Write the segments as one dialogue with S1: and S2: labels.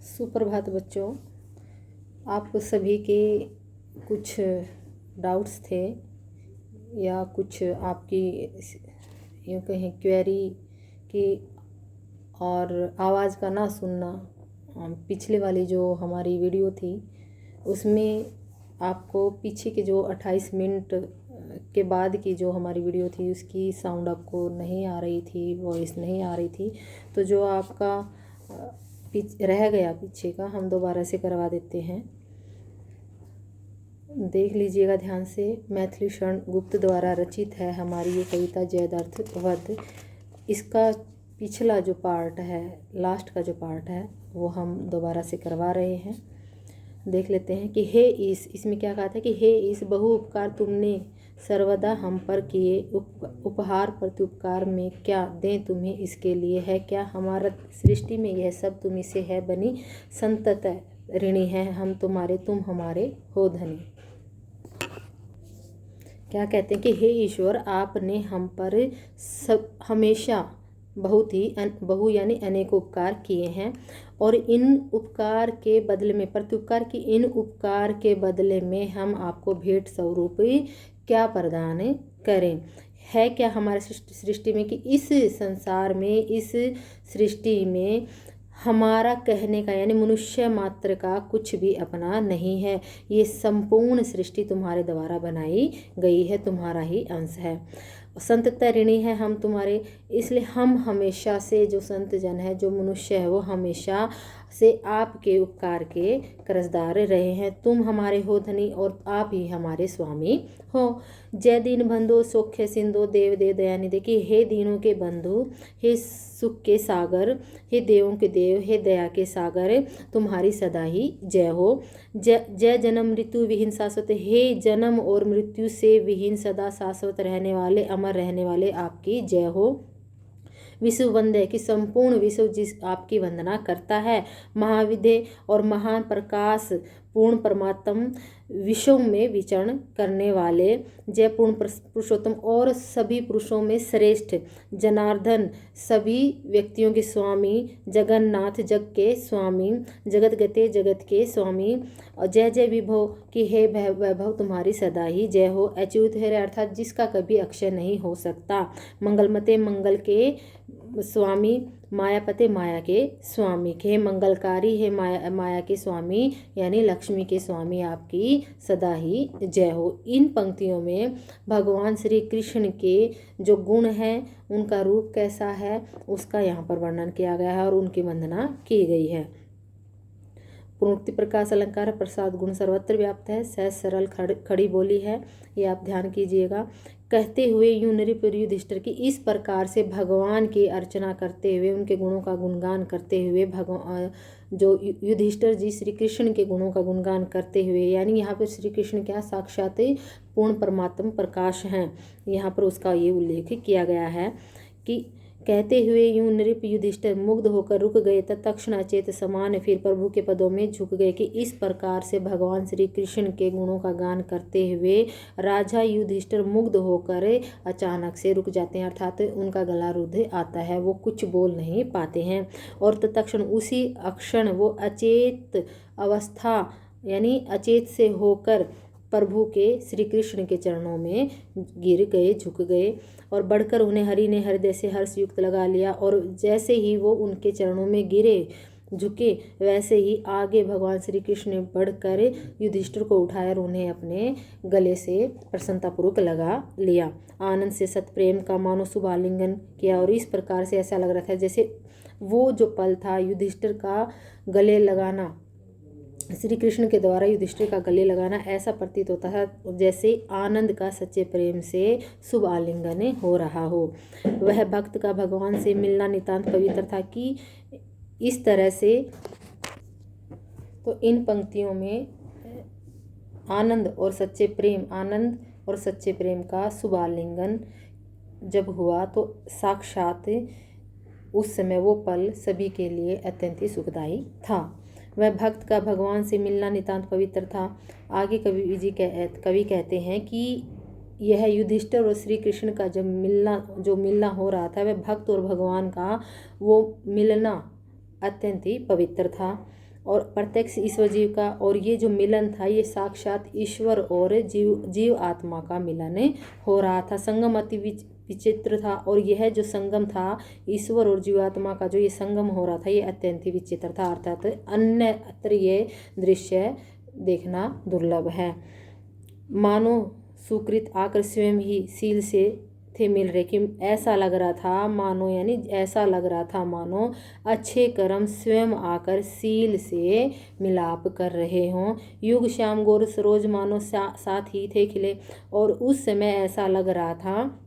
S1: सुप्रभात बच्चों। आप सभी के कुछ डाउट्स थे या कुछ आपकी यूँ कहें क्वेरी की और आवाज़ का ना सुनना। पिछले वाली जो हमारी वीडियो थी उसमें आपको पीछे के जो 28 मिनट के बाद की जो हमारी वीडियो थी उसकी साउंड आपको नहीं आ रही थी, वॉइस नहीं आ रही थी। तो जो आपका रह गया पीछे का हम दोबारा से करवा देते हैं। देख लीजिएगा ध्यान से। मैथिली शरण गुप्त द्वारा रचित है हमारी ये कविता जयद्रथ वध। इसका पिछला जो पार्ट है, लास्ट का जो पार्ट है, वो हम दोबारा से करवा रहे हैं। देख लेते हैं कि हे ईश, इसमें क्या कहा था कि हे ईश, बहु उपकार तुमने सर्वदा हम पर किए, उपहार प्रत्युपकार में क्या दें तुम्हें, इसके लिए है क्या हमारा सृष्टि में यह सब तुम्ही से है बनी, संतत ऋणी है हम तुम्हारे, तुम हमारे हो धनी। क्या कहते हैं कि हे ईश्वर, आपने हम पर सब हमेशा बहु यानी अनेक उपकार किए हैं और इन उपकार के बदले में प्रत्युपकार की इन उपकार के बदले में हम आपको भेंट स्वरूप क्या प्रदान करें। है क्या हमारे सृष्टि में कि इस संसार में, इस सृष्टि में हमारा कहने का यानी मनुष्य मात्र का कुछ भी अपना नहीं है। ये संपूर्ण सृष्टि तुम्हारे द्वारा बनाई गई है, तुम्हारा ही अंश है। संत ऋणी है हम तुम्हारे, इसलिए हम हमेशा से जो संत जन है, जो मनुष्य है, वो हमेशा से आपके उपकार के कर्जदार रहे हैं। तुम हमारे हो धनी और आप ही हमारे स्वामी हो। जय दीन बंधु सौख्य सिंधु देव दे दयानिधि की, हे दीनों के बंधु, हे सुख के सागर, हे देवों के देव, हे दया के सागर, तुम्हारी सदा ही जय हो। जय जन्म मृत्यु विहीन शाश्वत, हे जन्म और मृत्यु से विहीन सदा शाश्वत रहने वाले, अमर रहने वाले, आपकी जय हो। विश्व वंदे की संपूर्ण विश्व जिस आपकी वंदना करता है। महाविद्य और महान प्रकाश पूर्ण परमात्म, विश्व में विचरण करने वाले, जय पूर्ण पुरुषोत्तम और सभी पुरुषों में श्रेष्ठ, जनार्दन सभी व्यक्तियों के स्वामी, जगन्नाथ जग के स्वामी, जगत गते जगत के स्वामी, और जय जय विभव की हे वैभव तुम्हारी सदा ही जय हो। अच्युत है अर्थात जिसका कभी अक्षय नहीं हो सकता। मंगलमते मंगल के स्वामी, मायापते माया के स्वामी, हे मंगलकारी, हे माया के स्वामी यानी लक्ष्मी के स्वामी, आपकी सदा ही जय हो। इन पंक्तियों में भगवान श्री कृष्ण के जो गुण हैं, उनका रूप कैसा है, उसका यहाँ पर वर्णन किया गया है और उनकी वंदना की गई है। पूर्णोक्ति प्रकाश अलंकार प्रसाद गुण सर्वत्र व्याप्त है, सहज सरल खड़ी बोली है, ये आप ध्यान कीजिएगा। कहते हुए यूं नृप युधिष्ठिर की, इस प्रकार से भगवान की अर्चना करते हुए, उनके गुणों का गुणगान करते हुए, जो युधिष्ठिर जी श्री कृष्ण के गुणों का गुणगान करते हुए, यानी यहाँ पर श्री कृष्ण क्या साक्षात पूर्ण परमात्म प्रकाश हैं, यहाँ पर उसका ये उल्लेख किया गया है कि कहते हुए यूं नृप युधिष्ठिर मुग्ध होकर रुक गए, तत्क्षण अचेत समान फिर प्रभु के पदों में झुक गए। कि इस प्रकार से भगवान श्री कृष्ण के गुणों का गान करते हुए राजा युधिष्ठिर मुग्ध होकर अचानक से रुक जाते हैं, अर्थात उनका गला रुद्ध आता है, वो कुछ बोल नहीं पाते हैं और तत्क्षण उसी अक्षण वो अचेत अवस्था यानी अचेत से होकर प्रभु के श्री कृष्ण के चरणों में गिर गए, झुक गए और बढ़कर उन्हें हरि ने हृदय से हर्ष युक्त लगा लिया। और जैसे ही वो उनके चरणों में गिरे, झुके, वैसे ही आगे भगवान श्री कृष्ण ने बढ़कर युधिष्ठिर को उठाया और उन्हें अपने गले से प्रसन्नतापूर्वक लगा लिया। आनंद से सतप्रेम का मानो शुभ आलिंगन किया और इस प्रकार से ऐसा लग रहा था जैसे वो जो पल था युधिष्ठिर का गले लगाना, श्री कृष्ण के द्वारा युधिष्ठिर का गले लगाना, ऐसा प्रतीत होता है जैसे आनंद का सच्चे प्रेम से शुभ आलिंगन हो रहा हो। वह भक्त का भगवान से मिलना नितांत पवित्र था कि इस तरह से। तो इन पंक्तियों में आनंद और सच्चे प्रेम का शुभ आलिंगन जब हुआ तो साक्षात उस समय वो पल सभी के लिए अत्यंत ही सुखदायी था। वह भक्त का भगवान से मिलना नितांत पवित्र था। आगे कवि कहते हैं कि यह युधिष्ठिर और श्री कृष्ण का जब मिलना हो रहा था, वह भक्त और भगवान का वो मिलना अत्यंत ही पवित्र था। और प्रत्यक्ष ईश्वर जीव का, और ये जो मिलन था ये साक्षात ईश्वर और जीव आत्मा का मिलन हो रहा था। संगम अति विचित्र था, और यह जो संगम था ईश्वर और जीवात्मा का जो ये संगम हो रहा था ये अत्यंत ही विचित्र था, अर्थात अन्यत्र ये दृश्य देखना दुर्लभ है। मानो सुकृत आकर स्वयं ही सील से थे मिल रहे, कि ऐसा लग रहा था मानो, यानी ऐसा लग रहा था मानो अच्छे कर्म स्वयं आकर सील से मिलाप कर रहे हों। युग श्याम गौर सरोज मानो साथ ही थे खिले, और उस समय ऐसा लग रहा था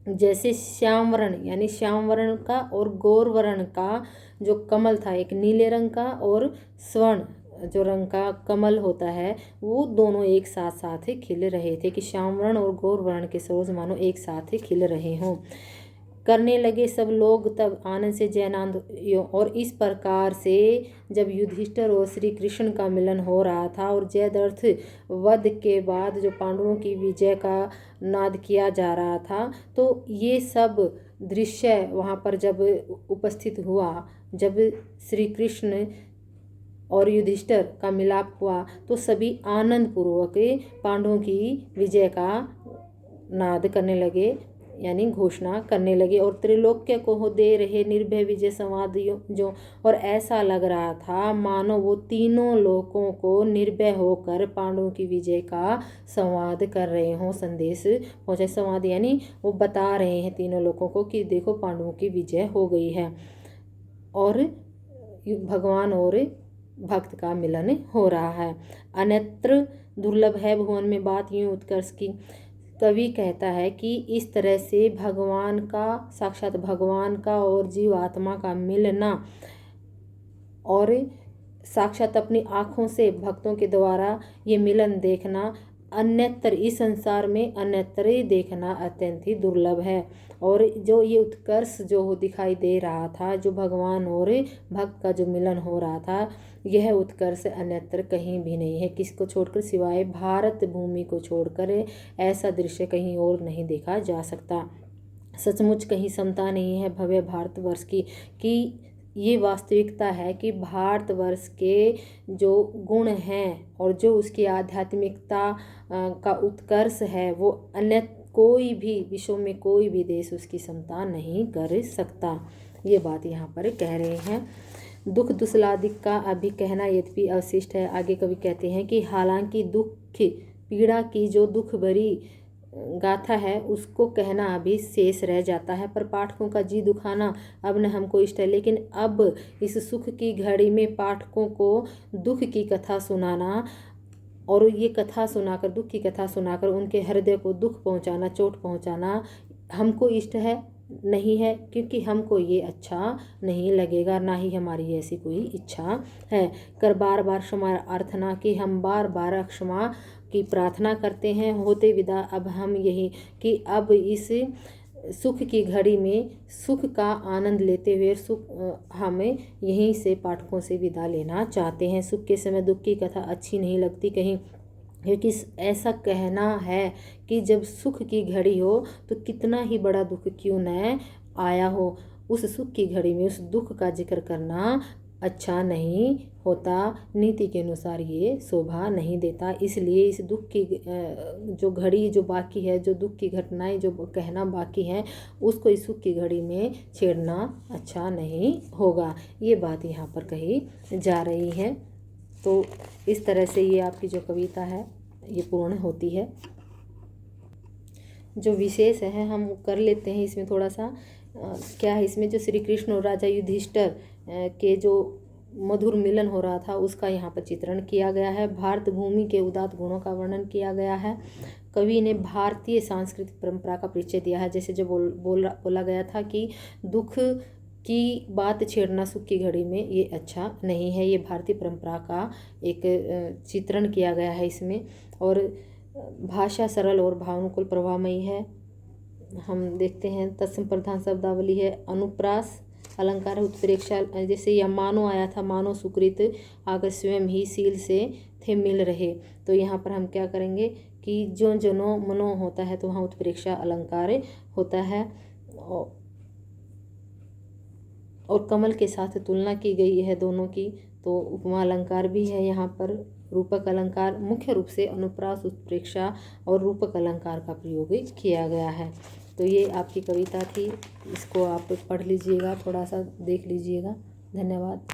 S1: जैसे श्याम वर्ण, यानी श्याम वर्ण का और गौर वर्ण का जो कमल था, एक नीले रंग का और स्वर्ण जो रंग का कमल होता है, वो दोनों एक साथ साथ खिल रहे थे, कि श्याम वर्ण और गौर वर्ण के सरोज मानो एक साथ खिल रहे हों। करने लगे सब लोग तब आनंद से जयनाद। और इस प्रकार से जब युधिष्ठिर और श्री कृष्ण का मिलन हो रहा था और जयद्रथ वध के बाद जो पांडवों की विजय का नाद किया जा रहा था, तो ये सब दृश्य वहाँ पर जब उपस्थित हुआ, जब श्री कृष्ण और युधिष्ठिर का मिलाप हुआ, तो सभी आनंद पूर्वक पांडवों की विजय का नाद करने लगे, यानी घोषणा करने लगे, और त्रिलोक्य को हो दे रहे निर्भय विजय संवाद जो, और ऐसा लग रहा था मानो वो तीनों लोकों को निर्भय होकर पांडवों की विजय का संवाद कर रहे हों, संदेश पहुँचे। संवाद यानी वो बता रहे हैं तीनों लोगों को कि देखो पांडवों की विजय हो गई है, और भगवान और भक्त का मिलन हो रहा है। अन्यत्र दुर्लभ है भुवन में बात यूं उत्कर्ष की। कवि कहता है कि इस तरह से भगवान का, साक्षात भगवान का और जीव आत्मा का मिलना, और साक्षात अपनी आँखों से भक्तों के द्वारा ये मिलन देखना, अन्यत्र इस संसार में अन्यत्र देखना अत्यंत ही दुर्लभ है। और जो ये उत्कर्ष जो दिखाई दे रहा था, जो भगवान और भक्त का जो मिलन हो रहा था, यह उत्कर्ष अन्यत्र कहीं भी नहीं है, किसको छोड़कर, सिवाय भारत भूमि को छोड़कर ऐसा दृश्य कहीं और नहीं देखा जा सकता। सचमुच कहीं समता नहीं है भव्य भारतवर्ष की, कि ये वास्तविकता है कि भारतवर्ष के जो गुण हैं और जो उसकी आध्यात्मिकता का उत्कर्ष है, वो अन्य कोई भी विश्व में कोई भी देश उसकी समता नहीं कर सकता। ये बात यहाँ पर कह रहे हैं। दुख दुस्लादिक का अभी कहना यद्यपि अवशिष्ट है। आगे कवि कहते हैं कि हालांकि दुख पीड़ा की जो दुख भरी गाथा है उसको कहना अभी शेष रह जाता है, पर पाठकों का जी दुखाना अब न हमको इष्ट है। लेकिन अब इस सुख की घड़ी में पाठकों को दुख की कथा सुनाना, और ये कथा सुनाकर, दुख की कथा सुनाकर उनके हृदय को दुख पहुंचाना, चोट पहुंचाना हमको इष्ट है नहीं है, क्योंकि हमको ये अच्छा नहीं लगेगा, ना ही हमारी ऐसी कोई इच्छा है। कर बार बार क्षमा अर्थना, कि हम बार बार क्षमा की प्रार्थना करते हैं, होते विदा अब हम यही, कि अब इस सुख की घड़ी में सुख का आनंद लेते हुए हमें यहीं से पाठकों से विदा लेना चाहते हैं। सुख के समय दुख की कथा अच्छी नहीं लगती कहीं, क्योंकि ऐसा कहना है कि जब सुख की घड़ी हो तो कितना ही बड़ा दुख क्यों न आया हो, उस सुख की घड़ी में उस दुख का जिक्र करना अच्छा नहीं होता, नीति के अनुसार ये शोभा नहीं देता। इसलिए इस दुख की जो घड़ी जो बाकी है, जो दुख की घटनाएं जो कहना बाकी हैं, उसको इस सुख की घड़ी में छेड़ना अच्छा नहीं होगा। ये बात यहाँ पर कही जा रही है। तो इस तरह से ये आपकी जो कविता है ये पूर्ण होती है। जो विशेष है हम कर लेते हैं इसमें थोड़ा सा। क्या है इसमें, जो श्री कृष्ण और राजा युधिष्ठिर के जो मधुर मिलन हो रहा था उसका यहाँ पर चित्रण किया गया है। भारत भूमि के उदात्त गुणों का वर्णन किया गया है। कवि ने भारतीय सांस्कृतिक परंपरा का परिचय दिया है। जैसे जो बोला गया था कि दुख की बात छेड़ना सुख की घड़ी में ये अच्छा नहीं है, ये भारतीय परंपरा का एक चित्रण किया गया है इसमें। और भाषा सरल और भावनाकुल प्रभावमयी है। हम देखते हैं तत्सम प्रधान शब्दावली है, अनुप्रास अलंकार उत्प्रेक्षा, जैसे यह मानो आया था, मानो सुकृत आकर स्वयं ही सील से थे मिल रहे। तो यहाँ पर हम क्या करेंगे कि जो जनो मनो होता है तो वहाँ उत्प्रेक्षा अलंकार होता है। और कमल के साथ तुलना की गई है दोनों की, तो उपमा अलंकार भी है यहाँ पर। रूपक अलंकार मुख्य रूप से अनुप्रास, उत्प्रेक्षा और रूपक अलंकार का प्रयोग किया गया है। तो ये आपकी कविता थी, इसको आप पढ़ लीजिएगा, थोड़ा सा देख लीजिएगा। धन्यवाद।